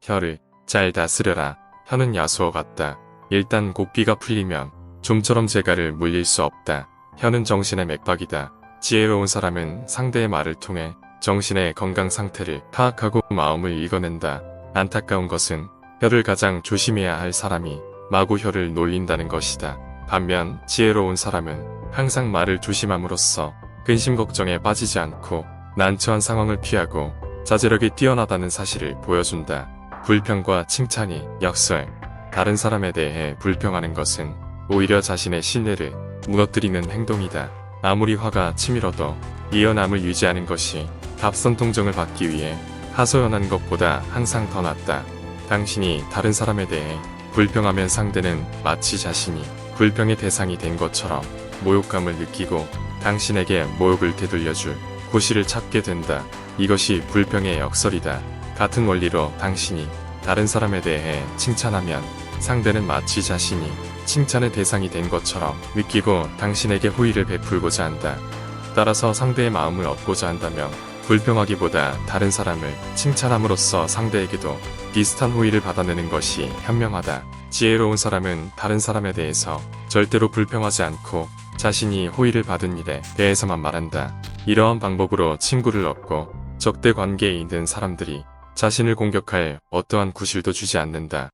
혀를 잘 다스려라. 혀는 야수어 같다. 일단 고삐가 풀리면 좀처럼 재갈을 물릴 수 없다. 혀는 정신의 맥박이다. 지혜로운 사람은 상대의 말을 통해 정신의 건강 상태를 파악하고 마음을 읽어낸다. 안타까운 것은 혀를 가장 조심해야 할 사람이 마구 혀를 놀린다는 것이다. 반면 지혜로운 사람은 항상 말을 조심함으로써 근심 걱정에 빠지지 않고 난처한 상황을 피하고 자제력이 뛰어나다는 사실을 보여준다. 불평과 칭찬이 역설. 다른 사람에 대해 불평하는 것은 오히려 자신의 신뢰를 무너뜨리는 행동이다. 아무리 화가 치밀어도 이어남을 유지하는 것이 답선 통정을 받기 위해 하소연하는 것보다 항상 더 낫다. 당신이 다른 사람에 대해 불평하면 상대는 마치 자신이 불평의 대상이 된 것처럼 모욕감을 느끼고 당신에게 모욕을 되돌려줄 구실을 찾게 된다. 이것이 불평의 역설이다. 같은 원리로 당신이 다른 사람에 대해 칭찬하면 상대는 마치 자신이 칭찬의 대상이 된 것처럼 느끼고 당신에게 호의를 베풀고자 한다. 따라서 상대의 마음을 얻고자 한다면 불평하기보다 다른 사람을 칭찬함으로써 상대에게도 비슷한 호의를 받아내는 것이 현명하다. 지혜로운 사람은 다른 사람에 대해서 절대로 불평하지 않고 자신이 호의를 받은 일에 대해서만 말한다. 이러한 방법으로 친구를 얻고 적대 관계에 있는 사람들이 자신을 공격할 어떠한 구실도 주지 않는다.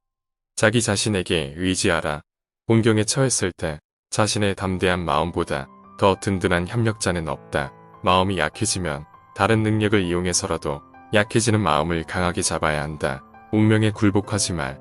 자기 자신에게 의지하라. 공경에 처했을 때 자신의 담대한 마음보다 더 든든한 협력자는 없다. 마음이 약해지면 다른 능력을 이용해서라도 약해지는 마음을 강하게 잡아야 한다. 운명에 굴복하지 말.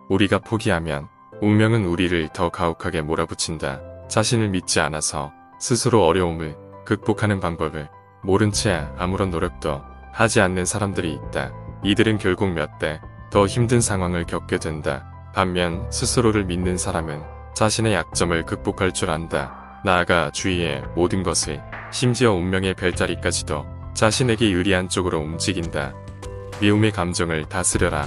우리가 포기하면 운명은 우리를 더 가혹하게 몰아붙인다. 자신을 믿지 않아서 스스로 어려움을 극복하는 방법을 모른 채 아무런 노력도 하지 않는 사람들이 있다. 이들은 결국 몇 배 더 힘든 상황을 겪게 된다. 반면 스스로를 믿는 사람은 자신의 약점을 극복할 줄 안다. 나아가 주위의 모든 것을, 심지어 운명의 별자리까지도 자신에게 유리한 쪽으로 움직인다. 미움의 감정을 다스려라.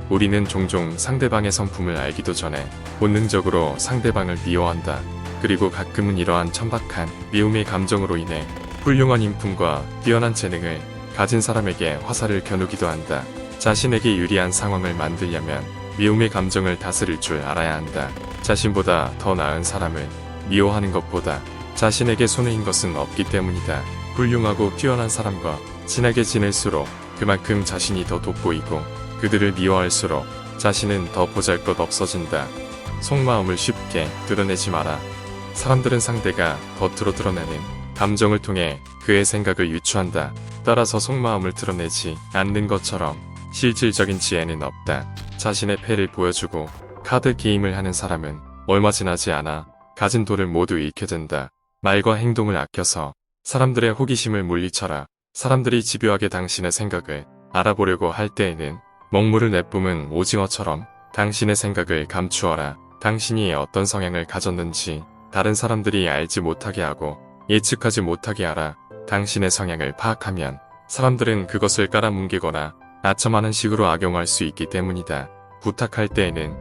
우리는 종종 상대방의 성품을 알기도 전에 본능적으로 상대방을 미워한다. 그리고 가끔은 이러한 천박한 미움의 감정으로 인해 훌륭한 인품과 뛰어난 재능을 가진 사람에게 화살을 겨누기도 한다. 자신에게 유리한 상황을 만들려면 미움의 감정을 다스릴 줄 알아야 한다. 자신보다 더 나은 사람을 미워하는 것보다 자신에게 손해인 것은 없기 때문이다. 훌륭하고 뛰어난 사람과 친하게 지낼수록 그만큼 자신이 더 돋보이고 그들을 미워할수록 자신은 더 보잘것 없어진다. 속마음을 쉽게 드러내지 마라. 사람들은 상대가 겉으로 드러내는 감정을 통해 그의 생각을 유추한다. 따라서 속마음을 드러내지 않는 것처럼 실질적인 지혜는 없다. 자신의 패를 보여주고 카드 게임을 하는 사람은 얼마 지나지 않아 가진 돈을 모두 잃게 된다. 말과 행동을 아껴서 사람들의 호기심을 물리쳐라. 사람들이 집요하게 당신의 생각을 알아보려고 할 때에는 먹물을 내뿜은 오징어처럼 당신의 생각을 감추어라. 당신이 어떤 성향을 가졌는지 다른 사람들이 알지 못하게 하고 예측하지 못하게 하라. 당신의 성향을 파악하면 사람들은 그것을 깔아뭉개거나 아첨하는 식으로 악용할 수 있기 때문이다. 부탁할 때에는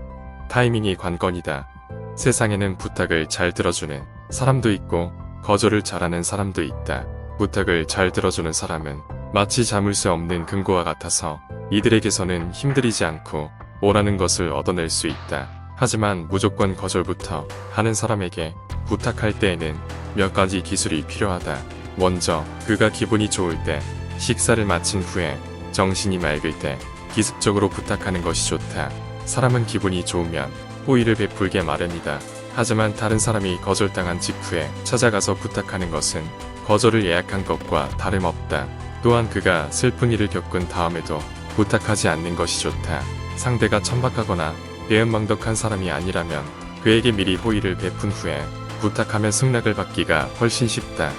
타이밍이 관건이다. 세상에는 부탁을 잘 들어주는 사람도 있고 거절을 잘하는 사람도 있다. 부탁을 잘 들어주는 사람은 마치 자물 새 없는 금고와 같아서 이들에게서는 힘들이지 않고 원하는 것을 얻어낼 수 있다. 하지만 무조건 거절부터 하는 사람에게 부탁할 때에는 몇 가지 기술이 필요하다. 먼저 그가 기분이 좋을 때, 식사를 마친 후에, 정신이 맑을 때 기습적으로 부탁하는 것이 좋다. 사람은 기분이 좋으면 호의를 베풀게 마련이다. 하지만 다른 사람이 거절당한 직후에 찾아가서 부탁하는 것은 거절을 예약한 것과 다름없다. 또한 그가 슬픈 일을 겪은 다음에도 부탁하지 않는 것이 좋다. 상대가 천박하거나 배은망덕한 사람이 아니라면 그에게 미리 호의를 베푼 후에 부탁하면 승낙을 받기가 훨씬 쉽다.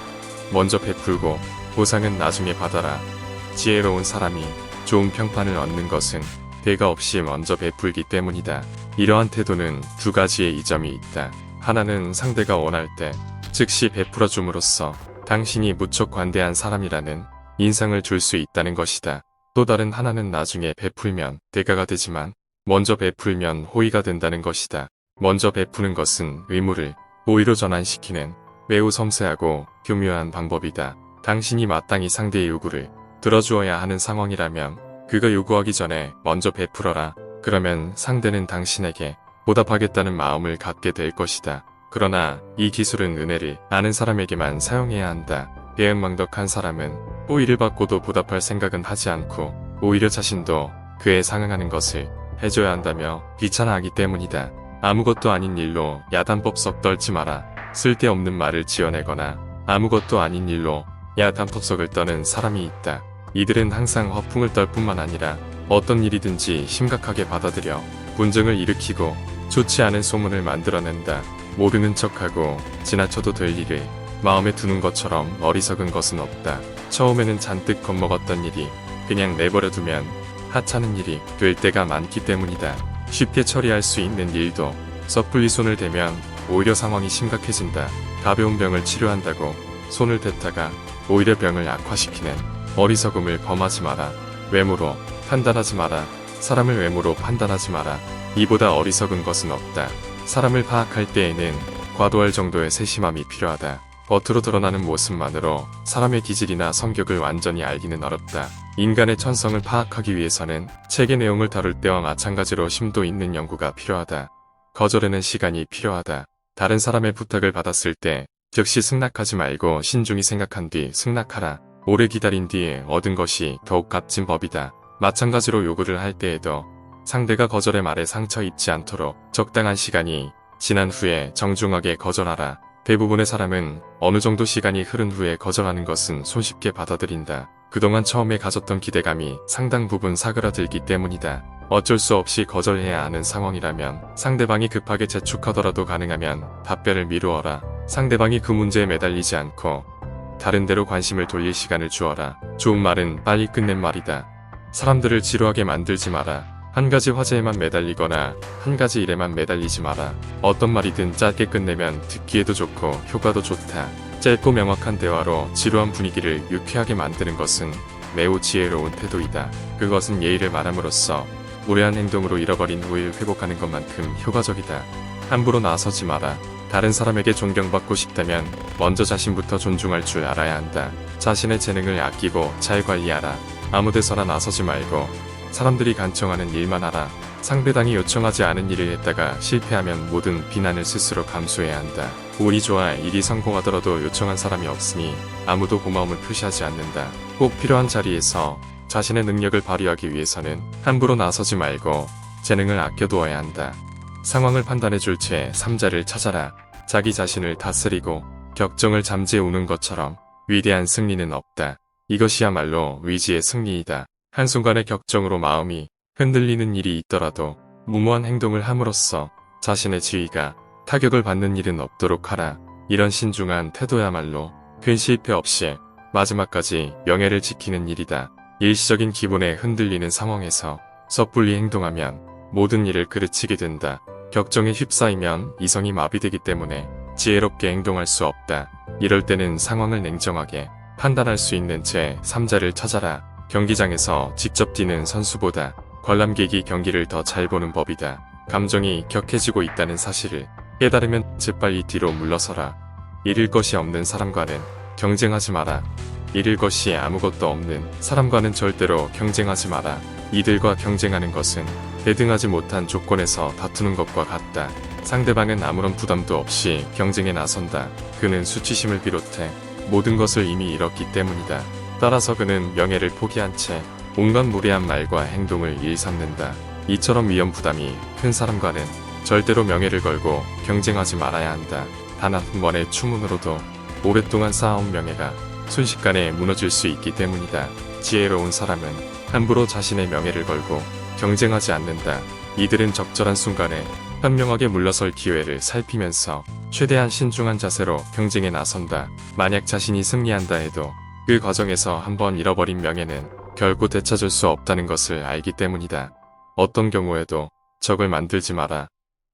먼저 베풀고 보상은 나중에 받아라. 지혜로운 사람이 좋은 평판을 얻는 것은 대가 없이 먼저 베풀기 때문이다. 이러한 태도는 두 가지의 이점이 있다. 하나는 상대가 원할 때 즉시 베풀어 줌으로써 당신이 무척 관대한 사람이라는 인상을 줄 수 있다는 것이다. 또 다른 하나는 나중에 베풀면 대가가 되지만 먼저 베풀면 호의가 된다는 것이다. 먼저 베푸는 것은 의무를 호의로 전환시키는 매우 섬세하고 교묘한 방법이다. 당신이 마땅히 상대의 요구를 들어주어야 하는 상황이라면 그가 요구하기 전에 먼저 베풀어라. 그러면 상대는 당신에게 보답하겠다는 마음을 갖게 될 것이다. 그러나 이 기술은 은혜를 아는 사람에게만 사용해야 한다. 배은망덕한 사람은 호의를 받고도 보답할 생각은 하지 않고 오히려 자신도 그에 상응하는 것을 해줘야 한다며 귀찮아하기 때문이다. 아무것도 아닌 일로 야단법석 떨지 마라. 쓸데없는 말을 지어내거나 아무것도 아닌 일로 야단법석을 떠는 사람이 있다. 이들은 항상 허풍을 떨 뿐만 아니라 어떤 일이든지 심각하게 받아들여 분쟁을 일으키고 좋지 않은 소문을 만들어낸다. 모르는 척하고 지나쳐도 될 일을 마음에 두는 것처럼 어리석은 것은 없다. 처음에는 잔뜩 겁먹었던 일이 그냥 내버려 두면 하찮은 일이 될 때가 많기 때문이다. 쉽게 처리할 수 있는 일도 섣불리 손을 대면 오히려 상황이 심각해진다. 가벼운 병을 치료한다고 손을 댔다가 오히려 병을 악화시키는 어리석음을 범하지 마라. 외모로 판단하지 마라. 사람을 외모로 판단하지 마라. 이보다 어리석은 것은 없다. 사람을 파악할 때에는 과도할 정도의 세심함이 필요하다. 겉으로 드러나는 모습만으로 사람의 기질이나 성격을 완전히 알기는 어렵다. 인간의 천성을 파악하기 위해서는 책의 내용을 다룰 때와 마찬가지로 심도 있는 연구가 필요하다. 거절에는 시간이 필요하다. 다른 사람의 부탁을 받았을 때 즉시 승낙하지 말고 신중히 생각한 뒤 승낙하라. 오래 기다린 뒤에 얻은 것이 더욱 값진 법이다. 마찬가지로 요구를 할 때에도 상대가 거절의 말에 상처 입지 않도록 적당한 시간이 지난 후에 정중하게 거절하라. 대부분의 사람은 어느 정도 시간이 흐른 후에 거절하는 것은 손쉽게 받아들인다. 그동안 처음에 가졌던 기대감이 상당 부분 사그라들기 때문이다. 어쩔 수 없이 거절해야 하는 상황이라면 상대방이 급하게 재촉하더라도 가능하면 답변을 미루어라. 상대방이 그 문제에 매달리지 않고 다른 데로 관심을 돌릴 시간을 주어라. 좋은 말은 빨리 끝낸 말이다. 사람들을 지루하게 만들지 마라. 한 가지 화제에만 매달리거나 한 가지 일에만 매달리지 마라. 어떤 말이든 짧게 끝내면 듣기에도 좋고 효과도 좋다. 짧고 명확한 대화로 지루한 분위기를 유쾌하게 만드는 것은 매우 지혜로운 태도이다. 그것은 예의를 말함으로써 무례한 행동으로 잃어버린 후를 회복하는 것만큼 효과적이다. 함부로 나서지 마라. 다른 사람에게 존경받고 싶다면 먼저 자신부터 존중할 줄 알아야 한다. 자신의 재능을 아끼고 잘 관리하라. 아무데서나 나서지 말고 사람들이 간청하는 일만 하라. 상대방이 요청하지 않은 일을 했다가 실패하면 모든 비난을 스스로 감수해야 한다. 운이 좋아 일이 성공하더라도 요청한 사람이 없으니 아무도 고마움을 표시하지 않는다. 꼭 필요한 자리에서 자신의 능력을 발휘하기 위해서는 함부로 나서지 말고 재능을 아껴두어야 한다. 상황을 판단해줄 제3자를 찾아라. 자기 자신을 다스리고 격정을 잠재우는 것처럼 위대한 승리는 없다. 이것이야말로 위지의 승리이다. 한순간의 격정으로 마음이 흔들리는 일이 있더라도 무모한 행동을 함으로써 자신의 지위가 타격을 받는 일은 없도록 하라. 이런 신중한 태도야말로 큰 실패 없이 마지막까지 명예를 지키는 일이다. 일시적인 기분에 흔들리는 상황에서 섣불리 행동하면 모든 일을 그르치게 된다. 격정에 휩싸이면 이성이 마비되기 때문에 지혜롭게 행동할 수 없다. 이럴 때는 상황을 냉정하게 판단할 수 있는 제3자를 찾아라. 경기장에서 직접 뛰는 선수보다 관람객이 경기를 더 잘 보는 법이다. 감정이 격해지고 있다는 사실을 깨달으면 재빨리 뒤로 물러서라. 잃을 것이 없는 사람과는 경쟁하지 마라. 잃을 것이 아무것도 없는 사람과는 절대로 경쟁하지 마라. 이들과 경쟁하는 것은 대등하지 못한 조건에서 다투는 것과 같다. 상대방은 아무런 부담도 없이 경쟁에 나선다. 그는 수치심을 비롯해 모든 것을 이미 잃었기 때문이다. 따라서 그는 명예를 포기한 채 온갖 무례한 말과 행동을 일삼는다. 이처럼 위험 부담이 큰 사람과는 절대로 명예를 걸고 경쟁하지 말아야 한다. 단 한 번의 추문으로도 오랫동안 쌓아온 명예가 순식간에 무너질 수 있기 때문이다. 지혜로운 사람은 함부로 자신의 명예를 걸고 경쟁하지 않는다. 이들은 적절한 순간에 현명하게 물러설 기회를 살피면서 최대한 신중한 자세로 경쟁에 나선다. 만약 자신이 승리한다 해도 그 과정에서 한번 잃어버린 명예는 결코 되찾을 수 없다는 것을 알기 때문이다. 어떤 경우에도 적을 만들지 마라.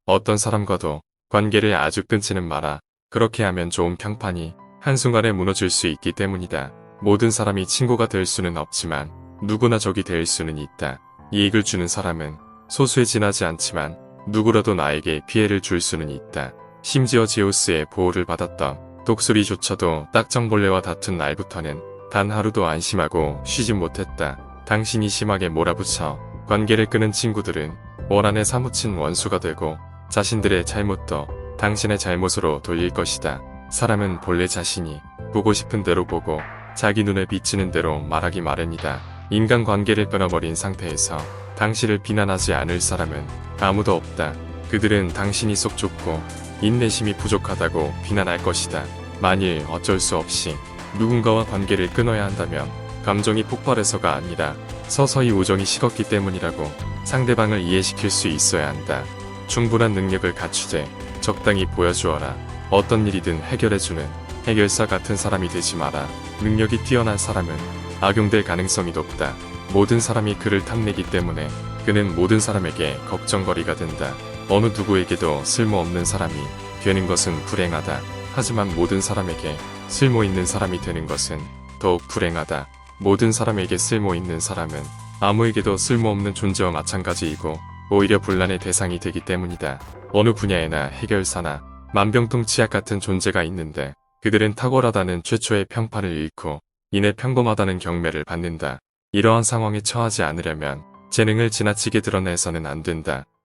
어떤 사람과도 관계를 아주 끊지는 마라. 그렇게 하면 좋은 평판이 한순간에 무너질 수 있기 때문이다. 모든 사람이 친구가 될 수는 없지만 누구나 적이 될 수는 있다. 이익을 주는 사람은 소수에 지나지 않지만 누구라도 나에게 피해를 줄 수는 있다. 심지어 제우스의 보호를 받았던 독수리조차도 딱정벌레와 다툰 날부터는 단 하루도 안심하고 쉬지 못했다. 당신이 심하게 몰아붙여 관계를 끊은 친구들은 원한에 사무친 원수가 되고 자신들의 잘못도 당신의 잘못으로 돌릴 것이다. 사람은 본래 자신이 보고 싶은 대로 보고 자기 눈에 비치는 대로 말하기 마련이다. 인간관계를 끊어버린 상태에서 당신을 비난하지 않을 사람은 아무도 없다. 그들은 당신이 속 좁고 인내심이 부족하다고 비난할 것이다. 만일 어쩔 수 없이 누군가와 관계를 끊어야 한다면 감정이 폭발해서가 아니라 서서히 우정이 식었기 때문이라고 상대방을 이해시킬 수 있어야 한다. 충분한 능력을 갖추되 적당히 보여주어라. 어떤 일이든 해결해주는 해결사 같은 사람이 되지 마라. 능력이 뛰어난 사람은 악용될 가능성이 높다. 모든 사람이 그를 탐내기 때문에 그는 모든 사람에게 걱정거리가 된다. 어느 누구에게도 쓸모없는 사람이 되는 것은 불행하다. 하지만 모든 사람에게 쓸모있는 사람이 되는 것은 더욱 불행하다. 모든 사람에게 쓸모있는 사람은 아무에게도 쓸모없는 존재와 마찬가지이고 오히려 분란의 대상이 되기 때문이다. 어느 분야에나 해결사나 만병통치약 같은 존재가 있는데 그들은 탁월하다는 최초의 평판을 잃고 이내 평범하다는 경매를 받는다. 이러한 상황에 처하지 않으려면 재능을 지나치게 드러내서는 안 된다.